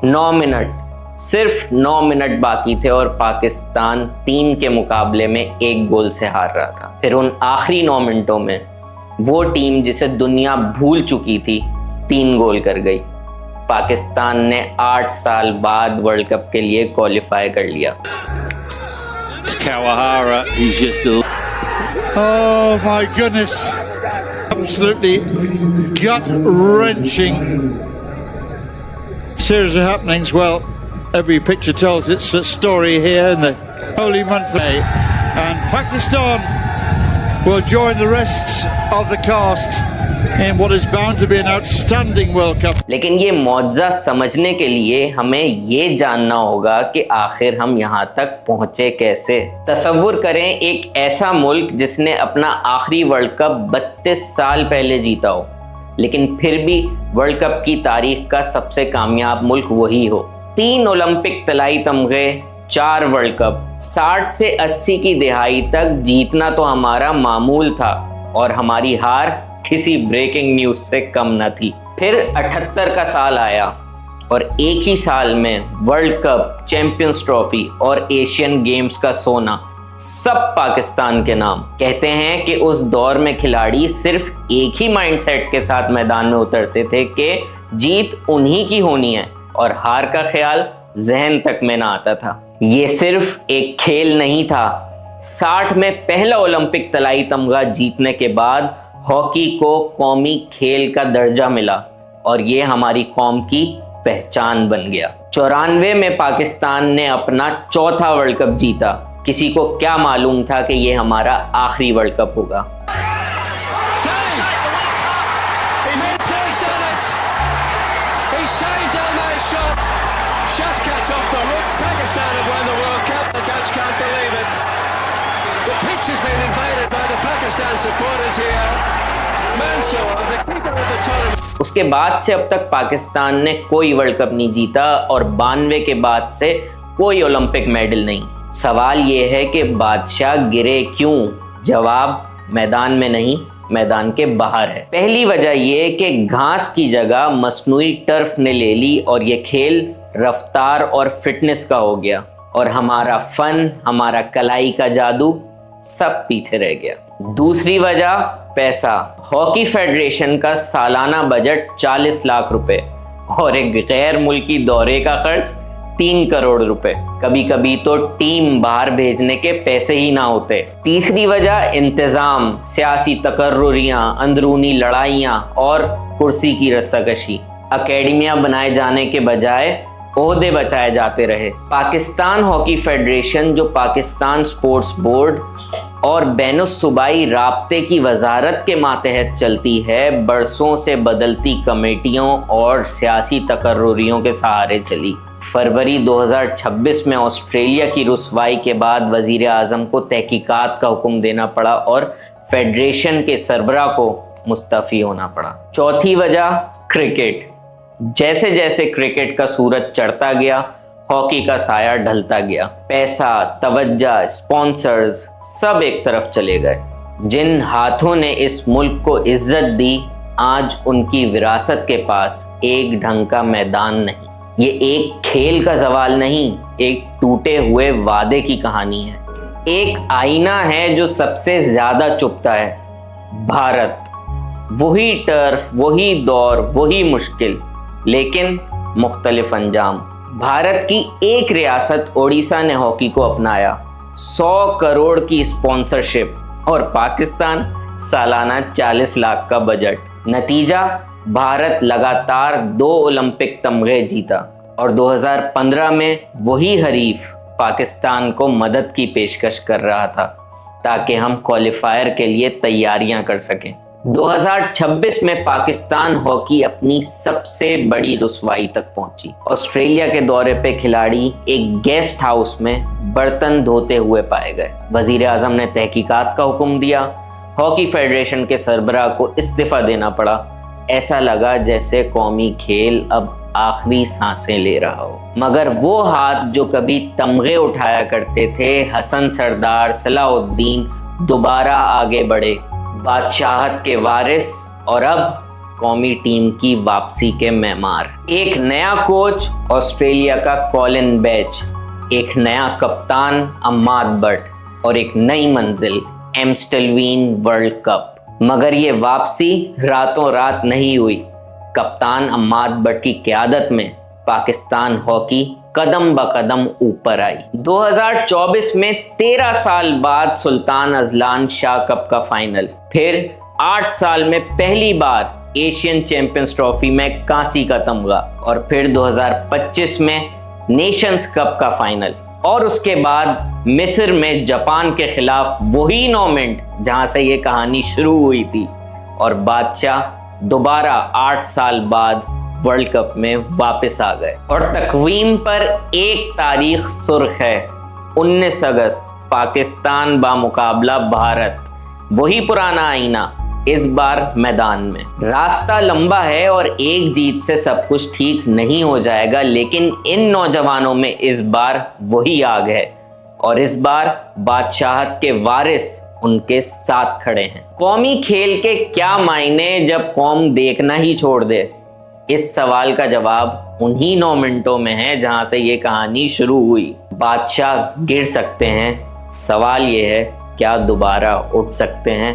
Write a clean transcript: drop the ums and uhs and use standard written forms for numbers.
9 minute, सिर्फ 9 minute बाकी थे और पाकिस्तान 3 के मुकाबले में 1 गोल से हार रहा था। फिर उन आखिरी 9 मिनटों में वो टीम जिसे दुनिया भूल चुकी थी 3 गोल कर गई। पाकिस्तान ने 8 साल बाद वर्ल्ड कप के लिए क्वालिफाई कर लिया। Kawahara, he's just Oh my goodness, absolutely gut-wrenching series of happenings. Well, every picture tells its story here in the holy month of May, and Pakistan will join the rest of the cast in what is bound to be an outstanding World Cup. लेकिन ये मौजज़ा समझने के लिए हमें ये जानना होगा कि आखिर हम यहाँ तक पहुँचे कैसे। तसव्वुर करें एक ऐसा मुल्क जिसने अपना आखिरी वर्ल्ड कप 32 साल पहले जीता हो, लेकिन फिर भी वर्ल्ड कप की तारीख का सबसे कामयाब मुल्क वही हो। 3 ओलंपिक तलाई तमगे, 4 वर्ल्ड कप, 60 से 80 की दिहाई तक जीतना तो हमारा मामूल था और हमारी हार किसी ब्रेकिंग न्यूज से कम न थी। फिर 78 का साल आया और एक ही साल में वर्ल्ड कप, चैंपियंस ट्रॉफी और एशियन गेम्स का सोना सब पाकिस्तान के नाम। कहते हैं कि उस दौर में खिलाड़ी सिर्फ एक ही माइंडसेट के साथ मैदान में उतरते थे कि जीत उन्हीं की होनी है और हार का ख्याल जहन तक में ना आता था। ये सिर्फ एक खेल नहीं था। 60 में पहला ओलंपिक तलाई तमगा जीतने के बाद हॉकी को कौमी खेल का दर्जा मिला और ये हमारी कौम की पहचान बन गया। 94 में पाकिस्तान ने अपना चौथा वर्ल्ड कप जीता। किसी को क्या मालूम था कि ये हमारा आखिरी वर्ल्ड कप होगा। उसके बाद से अब तक पाकिस्तान ने कोई वर्ल्ड कप नहीं जीता और 92 के बाद से कोई ओलंपिक मेडल नहीं। सवाल ये है कि बादशाह गिरे क्यों? जवाब मैदान में नहीं, मैदान के बाहर है। पहली वजह ये कि घास की जगह मसनूई टर्फ ने ले ली और ये खेल रफ्तार और फिटनेस का हो गया और हमारा फन, हमारा कलाई का जादू सब पीछे रह गया। दूसरी वजह पैसा। हॉकी फेडरेशन का सालाना बजट 40 लाख रुपए और एक गैर मुल्की दौरे का खर्च 3 करोड़ रुपए। कभी कभी तो टीम बाहर भेजने के पैसे ही ना होते। तीसरी वजह इंतजाम, सियासी तकर्रुरियां, अंदरूनी लड़ाइयां और कुर्सी की रस्साकशी। अकेडमियां बनाए जाने के बजाय ओहदे बचाए जाते रहे। पाकिस्तान हॉकी फेडरेशन, जो पाकिस्तान स्पोर्ट्स बोर्ड और बैनुस-सूबाई राब्ते की वजारत के मातहत चलती है, बरसों से बदलती कमेटियों और सियासी तकर्रुरियों के सहारे चली। फरवरी 2026 में ऑस्ट्रेलिया की रुसवाई के बाद वजीर आज़म को तहकीकात का हुक्म देना पड़ा और फेडरेशन के सरबराह को मुस्तफ़ी होना पड़ा। चौथी वजह क्रिकेट। जैसे जैसे क्रिकेट का सूरज चढ़ता गया, हॉकी का साया ढलता गया। पैसा, तवज्जो, स्पॉन्सर्स सब एक तरफ चले गए। जिन हाथों ने इस मुल्क को इज्जत दी, आज उनकी विरासत के पास एक ढंग का मैदान नहीं। ये एक खेल का सवाल नहीं, एक टूटे हुए वादे की कहानी है। एक आईना है जो सबसे ज्यादा चुभता है, भारत। वही टर्फ, वही दौर, वही मुश्किल, लेकिन मुख्तलिफ अंजाम। भारत की एक रियासत ओडिशा ने हॉकी को अपनाया, 100 करोड़ की स्पॉन्सरशिप और पाकिस्तान सालाना 40 लाख का बजट। नतीजा, भारत लगातार 2 ओलंपिक तमगे जीता और 2015 में वही हरीफ पाकिस्तान को मदद की पेशकश कर रहा था ताकि हम क्वालिफायर के लिए तैयारियां कर सकें। 2026 में पाकिस्तान हॉकी अपनी सबसे बड़ी रुसवाई तक पहुंची। ऑस्ट्रेलिया के दौरे पे खिलाड़ी एक गेस्ट हाउस में बर्तन धोते हुए पाए गए। वजीर आज़म ने तहकीकात का हुक्म दिया। हॉकी फेडरेशन के सरबराह को इस्तीफा देना पड़ा। ऐसा लगा जैसे कौमी खेल अब आखिरी सांसें ले रहा हो। मगर वो हाथ जो कभी तमगे उठाया करते थे, हसन सरदार, सलाउद्दीन, दोबारा आगे बढ़े, बादशाहत के वारिस और अब कौमी टीम की वापसी के मेहमान। एक नया कोच ऑस्ट्रेलिया का कॉलिन बेच, एक नया कप्तान अम्माद बट और एक नई मंजिल एम्स्टलवीन वर्ल्ड कप। मगर ये वापसी रातों रात नहीं हुई। कप्तान अम्माद बट की क़यादत में पाकिस्तान हॉकी कदम ब कदम ऊपर आई। 2024 में 13 साल बाद सुल्तान अजलान शाह कप का फाइनल, फिर 8 साल में पहली बार एशियन चैंपियंस ट्रॉफी में कांसी का तमगा, और फिर 2025 में नेशंस कप का फाइनल, और उसके बाद मिस्र में जापान के खिलाफ वही 9 मिनट जहां से ये कहानी शुरू हुई थी, और बादशाह दोबारा 8 साल बाद वर्ल्ड कप में वापस आ गए। और तकवीम पर एक तारीख सुर्ख है, 19 अगस्त, पाकिस्तान बामुकाबला भारत, वही पुराना आईना, इस बार मैदान में। रास्ता लंबा है और एक जीत से सब कुछ ठीक नहीं हो जाएगा, लेकिन इन नौजवानों में इस बार वही आग है, और इस बार बादशाहत के वारिस उनके साथ खड़े हैं। कौमी खेल के क्या मायने जब कौम देखना ही छोड़ दे? इस सवाल का जवाब उन्हीं 9 मिनटों में है जहां से ये कहानी शुरू हुई। बादशाह गिर सकते हैं, सवाल ये है क्या दोबारा उठ सकते हैं?